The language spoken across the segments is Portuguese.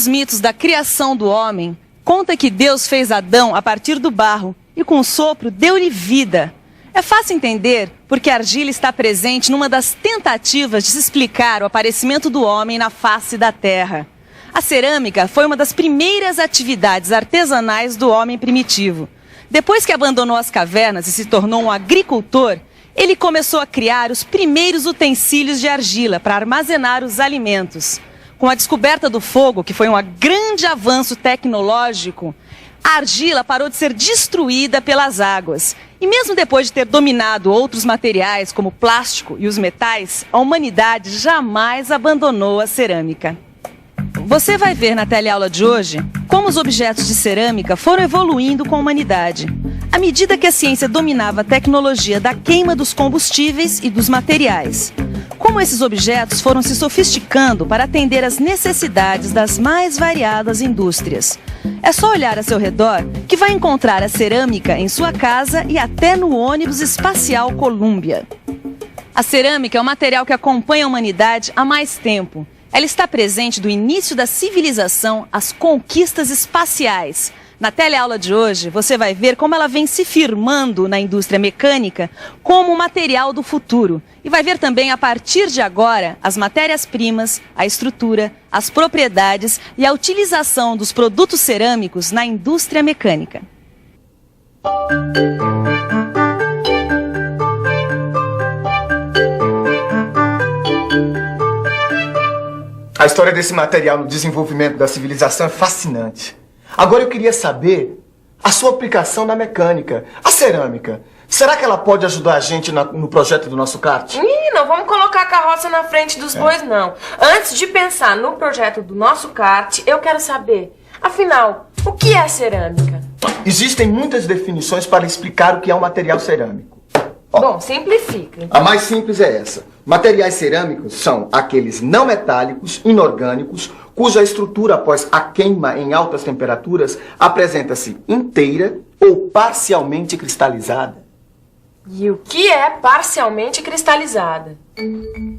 mitos da criação do homem, conta que Deus fez Adão a partir do barro e com o sopro deu-lhe vida. É fácil entender porque a argila está presente numa das tentativas de se explicar o aparecimento do homem na face da terra. A cerâmica foi uma das primeiras atividades artesanais do homem primitivo. Depois que abandonou as cavernas e se tornou um agricultor, ele começou a criar os primeiros utensílios de argila para armazenar os alimentos. Com a descoberta do fogo, que foi um grande avanço tecnológico, a argila parou de ser destruída pelas águas. E mesmo depois de ter dominado outros materiais, como o plástico e os metais, a humanidade jamais abandonou a cerâmica. Você vai ver na teleaula de hoje como os objetos de cerâmica foram evoluindo com a humanidade. À medida que a ciência dominava a tecnologia da queima dos combustíveis e dos materiais. Como esses objetos foram se sofisticando para atender às necessidades das mais variadas indústrias. É só olhar a seu redor que vai encontrar a cerâmica em sua casa e até no ônibus espacial Columbia. A cerâmica é um material que acompanha a humanidade há mais tempo. Ela está presente do início da civilização às conquistas espaciais. Na teleaula de hoje, você vai ver como ela vem se firmando na indústria mecânica como um material do futuro. E vai ver também, a partir de agora, as matérias-primas, a estrutura, as propriedades e a utilização dos produtos cerâmicos na indústria mecânica. A história desse material no desenvolvimento da civilização é fascinante. Agora eu queria saber a sua aplicação na mecânica. A cerâmica, será que ela pode ajudar a gente no projeto do nosso kart? Não vamos colocar a carroça na frente dos bois, não. Antes de pensar no projeto do nosso kart, eu quero saber, afinal, o que é cerâmica? Existem muitas definições para explicar o que é um material cerâmico. Bom, simplifica. A mais simples é essa. Materiais cerâmicos são aqueles não metálicos, inorgânicos, cuja estrutura após a queima em altas temperaturas apresenta-se inteira ou parcialmente cristalizada. E o que é parcialmente cristalizada?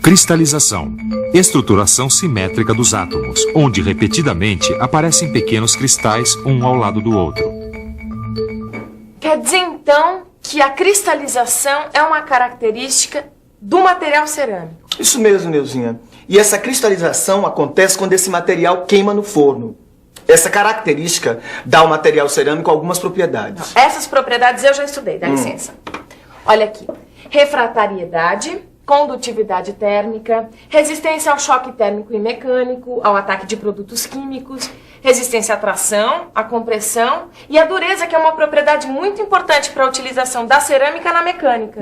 Cristalização. Estruturação simétrica dos átomos, onde repetidamente aparecem pequenos cristais um ao lado do outro. Quer dizer, então, que a cristalização é uma característica do material cerâmico. Isso mesmo, Neuzinha. E essa cristalização acontece quando esse material queima no forno. Essa característica dá ao material cerâmico algumas propriedades. Essas propriedades eu já estudei, dá licença. Olha aqui. Refratariedade, condutividade térmica, resistência ao choque térmico e mecânico, ao ataque de produtos químicos, resistência à tração, à compressão e à dureza, que é uma propriedade muito importante para a utilização da cerâmica na mecânica.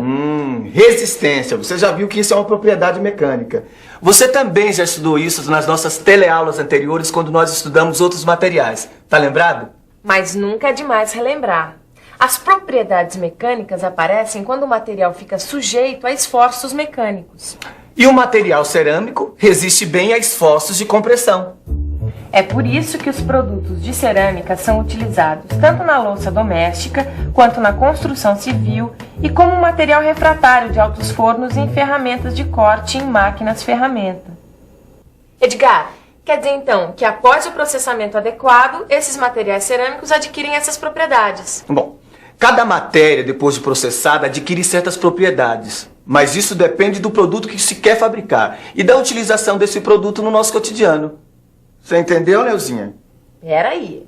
Resistência. Você já viu que isso é uma propriedade mecânica. Você também já estudou isso nas nossas teleaulas anteriores, quando nós estudamos outros materiais. Tá lembrado? Mas nunca é demais relembrar. As propriedades mecânicas aparecem quando o material fica sujeito a esforços mecânicos. E o material cerâmico resiste bem a esforços de compressão. É por isso que os produtos de cerâmica são utilizados tanto na louça doméstica quanto na construção civil e como material refratário de altos fornos e em ferramentas de corte em máquinas ferramenta. Edgar, quer dizer então que após o processamento adequado, esses materiais cerâmicos adquirem essas propriedades? Bom, cada matéria, depois de processada, adquire certas propriedades. Mas isso depende do produto que se quer fabricar e da utilização desse produto no nosso cotidiano. Você entendeu, Neuzinha? Peraí.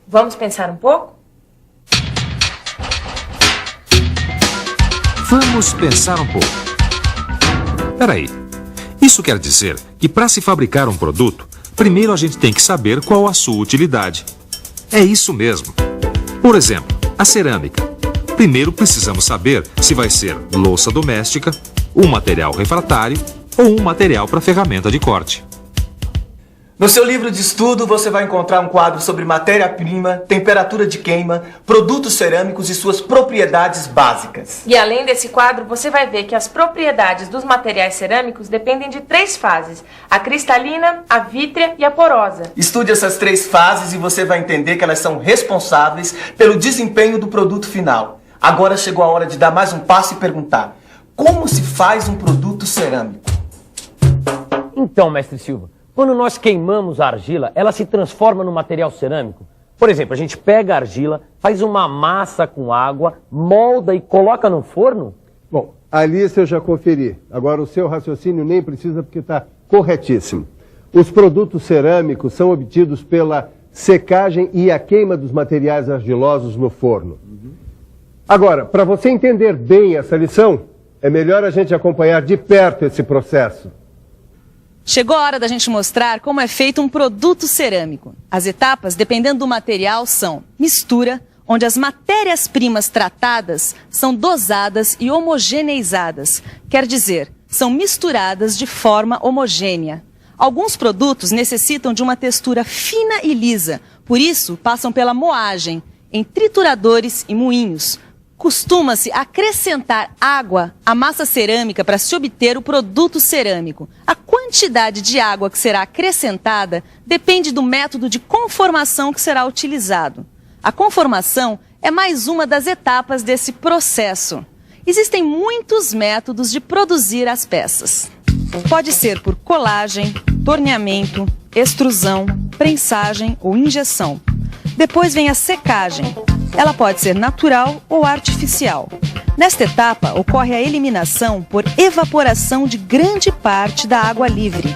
Vamos pensar um pouco? Vamos pensar um pouco. Peraí. Isso quer dizer que para se fabricar um produto, primeiro a gente tem que saber qual a sua utilidade. É isso mesmo. Por exemplo, a cerâmica. Primeiro precisamos saber se vai ser louça doméstica, um material refratário ou um material para ferramenta de corte. No seu livro de estudo, você vai encontrar um quadro sobre matéria-prima, temperatura de queima, produtos cerâmicos e suas propriedades básicas. E além desse quadro, você vai ver que as propriedades dos materiais cerâmicos dependem de 3 fases: a cristalina, a vítrea e a porosa. Estude essas 3 fases e você vai entender que elas são responsáveis pelo desempenho do produto final. Agora chegou a hora de dar mais um passo e perguntar: como se faz um produto cerâmico? Então, mestre Silva, Quando nós queimamos a argila, ela se transforma no material cerâmico. Por exemplo, a gente pega a argila, faz uma massa com água, molda e coloca no forno? Bom, a lista eu já conferi. Agora o seu raciocínio nem precisa porque está corretíssimo. Os produtos cerâmicos são obtidos pela secagem e a queima dos materiais argilosos no forno. Agora, para você entender bem essa lição, é melhor a gente acompanhar de perto esse processo. Chegou a hora da gente mostrar como é feito um produto cerâmico. As etapas, dependendo do material, são mistura, onde as matérias-primas tratadas são dosadas e homogeneizadas. Quer dizer, são misturadas de forma homogênea. Alguns produtos necessitam de uma textura fina e lisa, por isso passam pela moagem, em trituradores e moinhos. Costuma-se acrescentar água à massa cerâmica para se obter o produto cerâmico. A quantidade de água que será acrescentada depende do método de conformação que será utilizado. A conformação é mais uma das etapas desse processo. Existem muitos métodos de produzir as peças. Pode ser por colagem, torneamento, extrusão, prensagem ou injeção. Depois vem a secagem. Ela pode ser natural ou artificial. Nesta etapa, ocorre a eliminação por evaporação de grande parte da água livre.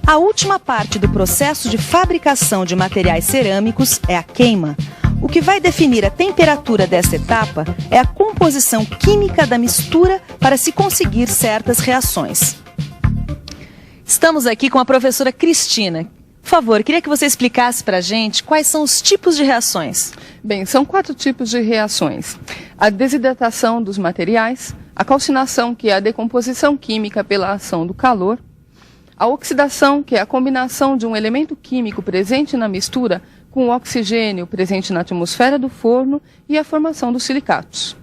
A última parte do processo de fabricação de materiais cerâmicos é a queima. O que vai definir a temperatura desta etapa é a composição química da mistura para se conseguir certas reações. Estamos aqui com a professora Cristina. Por favor, queria que você explicasse para a gente quais são os tipos de reações. Bem, são 4 tipos de reações. A desidratação dos materiais, a calcinação, que é a decomposição química pela ação do calor, a oxidação, que é a combinação de um elemento químico presente na mistura com o oxigênio presente na atmosfera do forno e a formação dos silicatos.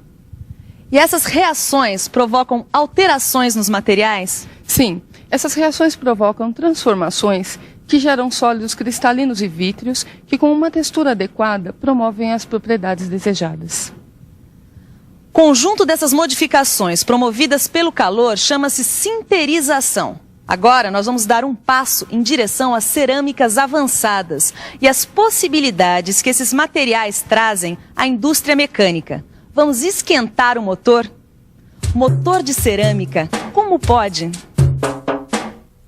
E essas reações provocam alterações nos materiais? Sim, essas reações provocam transformações que geram sólidos cristalinos e vítreos que, com uma textura adequada, promovem as propriedades desejadas. Conjunto dessas modificações promovidas pelo calor chama-se sinterização. Agora nós vamos dar um passo em direção às cerâmicas avançadas e às possibilidades que esses materiais trazem à indústria mecânica. Vamos esquentar o motor? Motor de cerâmica, como pode?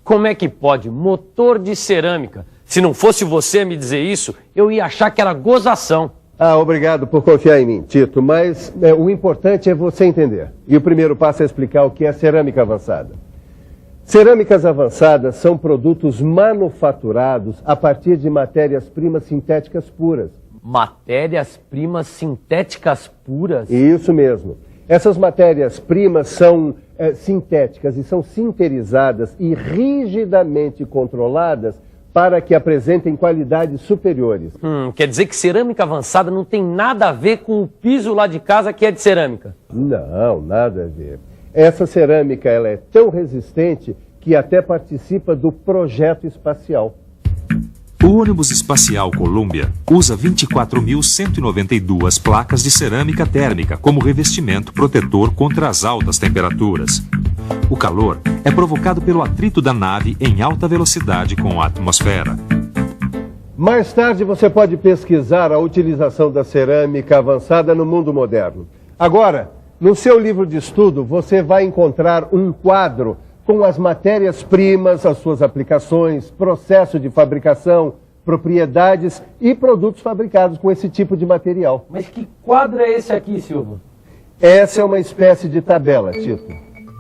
Como é que pode? Motor de cerâmica. Se não fosse você me dizer isso, eu ia achar que era gozação. Obrigado por confiar em mim, Tito, mas o importante é você entender. E o primeiro passo é explicar o que é cerâmica avançada. Cerâmicas avançadas são produtos manufaturados a partir de matérias-primas sintéticas puras. Matérias-primas sintéticas puras? Isso mesmo. Essas matérias-primas são sintéticas e são sinterizadas e rigidamente controladas para que apresentem qualidades superiores. Quer dizer que cerâmica avançada não tem nada a ver com o piso lá de casa que é de cerâmica? Não, nada a ver. Essa cerâmica ela é tão resistente que até participa do projeto espacial. O ônibus espacial Columbia usa 24.192 placas de cerâmica térmica como revestimento protetor contra as altas temperaturas. O calor é provocado pelo atrito da nave em alta velocidade com a atmosfera. Mais tarde você pode pesquisar a utilização da cerâmica avançada no mundo moderno. Agora, no seu livro de estudo, você vai encontrar um quadro com as matérias-primas, as suas aplicações, processo de fabricação, propriedades e produtos fabricados com esse tipo de material. Mas que quadro é esse aqui, Silvio? Essa é uma espécie de tabela, Tito.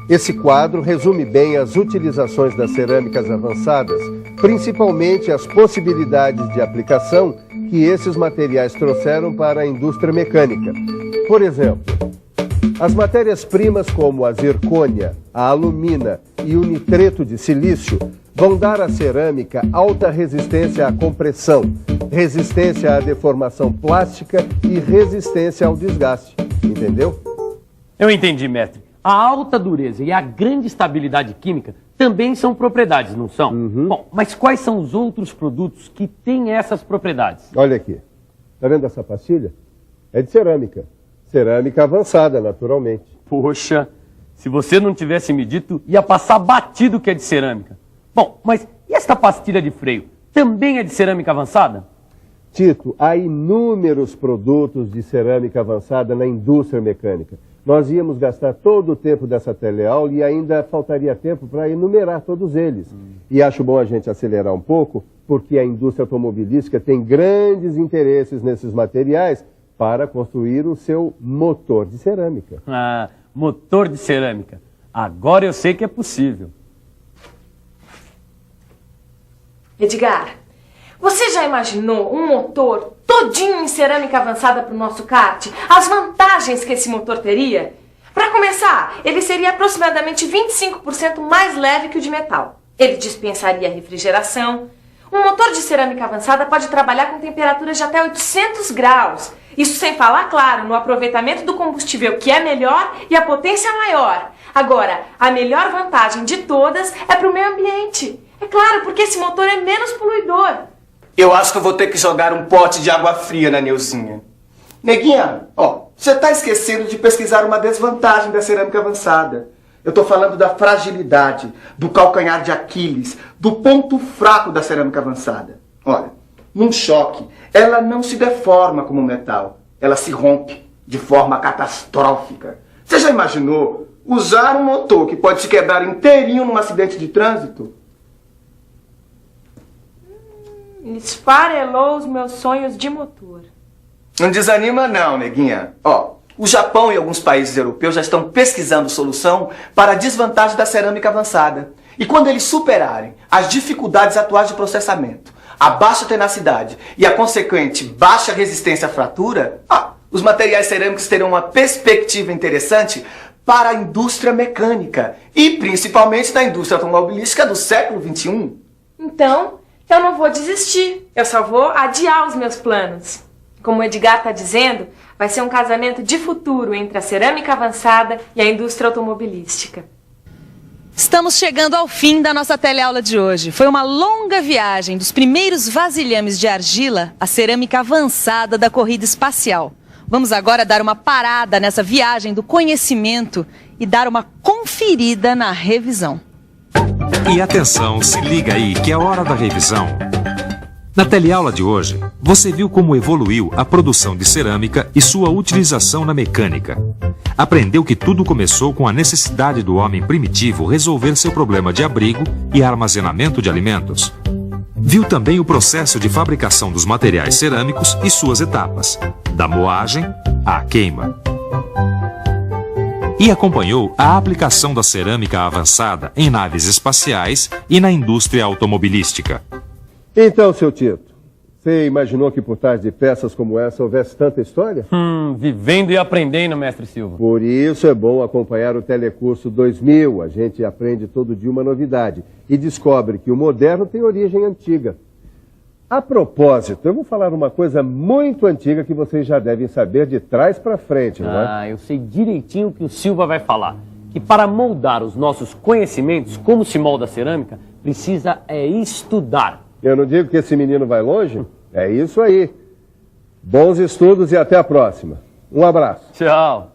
Esse quadro resume bem as utilizações das cerâmicas avançadas, principalmente as possibilidades de aplicação que esses materiais trouxeram para a indústria mecânica. Por exemplo, as matérias-primas como a zircônia, a alumina e o nitreto de silício vão dar à cerâmica alta resistência à compressão, resistência à deformação plástica e resistência ao desgaste. Entendeu? Eu entendi, mestre. A alta dureza e a grande estabilidade química também são propriedades, não são? Bom, mas quais são os outros produtos que têm essas propriedades? Olha aqui. Está vendo essa pastilha? É de cerâmica. Cerâmica avançada, naturalmente. Poxa, se você não tivesse me dito, ia passar batido que é de cerâmica. Bom, mas e esta pastilha de freio também é de cerâmica avançada? Tito, há inúmeros produtos de cerâmica avançada na indústria mecânica. Nós íamos gastar todo o tempo dessa teleaula e ainda faltaria tempo para enumerar todos eles. E acho bom a gente acelerar um pouco, porque a indústria automobilística tem grandes interesses nesses materiais para construir o seu motor de cerâmica. Ah, motor de cerâmica. Agora eu sei que é possível. Edgar, você já imaginou um motor todinho em cerâmica avançada para o nosso kart? As vantagens que esse motor teria? Para começar, ele seria aproximadamente 25% mais leve que o de metal. Ele dispensaria refrigeração. Um motor de cerâmica avançada pode trabalhar com temperaturas de até 800 graus. Isso sem falar, claro, no aproveitamento do combustível, que é melhor e a potência maior. Agora, a melhor vantagem de todas é para o meio ambiente. É claro, porque esse motor é menos poluidor. Eu acho que eu vou ter que jogar um pote de água fria na Neuzinha. Neguinha, você tá esquecendo de pesquisar uma desvantagem da cerâmica avançada. Eu tô falando da fragilidade, do calcanhar de Aquiles, do ponto fraco da cerâmica avançada. Olha, num choque, ela não se deforma como metal. Ela se rompe de forma catastrófica. Você já imaginou usar um motor que pode se quebrar inteirinho num acidente de trânsito? Esfarelou os meus sonhos de motor. Não desanima não, neguinha. O Japão e alguns países europeus já estão pesquisando solução para a desvantagem da cerâmica avançada. E quando eles superarem as dificuldades atuais de processamento, a baixa tenacidade e a consequente baixa resistência à fratura, os materiais cerâmicos terão uma perspectiva interessante para a indústria mecânica e principalmente da indústria automobilística do século XXI. Então, eu não vou desistir. Eu só vou adiar os meus planos. Como o Edgar está dizendo, vai ser um casamento de futuro entre a cerâmica avançada e a indústria automobilística. Estamos chegando ao fim da nossa teleaula de hoje. Foi uma longa viagem dos primeiros vasilhames de argila à cerâmica avançada da corrida espacial. Vamos agora dar uma parada nessa viagem do conhecimento e dar uma conferida na revisão. E atenção, se liga aí que é hora da revisão. Na teleaula de hoje, você viu como evoluiu a produção de cerâmica e sua utilização na mecânica. Aprendeu que tudo começou com a necessidade do homem primitivo resolver seu problema de abrigo e armazenamento de alimentos. Viu também o processo de fabricação dos materiais cerâmicos e suas etapas, da moagem à queima. E acompanhou a aplicação da cerâmica avançada em naves espaciais e na indústria automobilística. Então, seu Tito, você imaginou que por trás de peças como essa houvesse tanta história? Vivendo e aprendendo, mestre Silva. Por isso é bom acompanhar o Telecurso 2000. A gente aprende todo dia uma novidade e descobre que o moderno tem origem antiga. A propósito, eu vou falar uma coisa muito antiga que vocês já devem saber de trás para frente, não é? Eu sei direitinho o que o Silva vai falar. Que para moldar os nossos conhecimentos, como se molda a cerâmica, precisa estudar. Eu não digo que esse menino vai longe? É isso aí. Bons estudos e até a próxima. Um abraço. Tchau.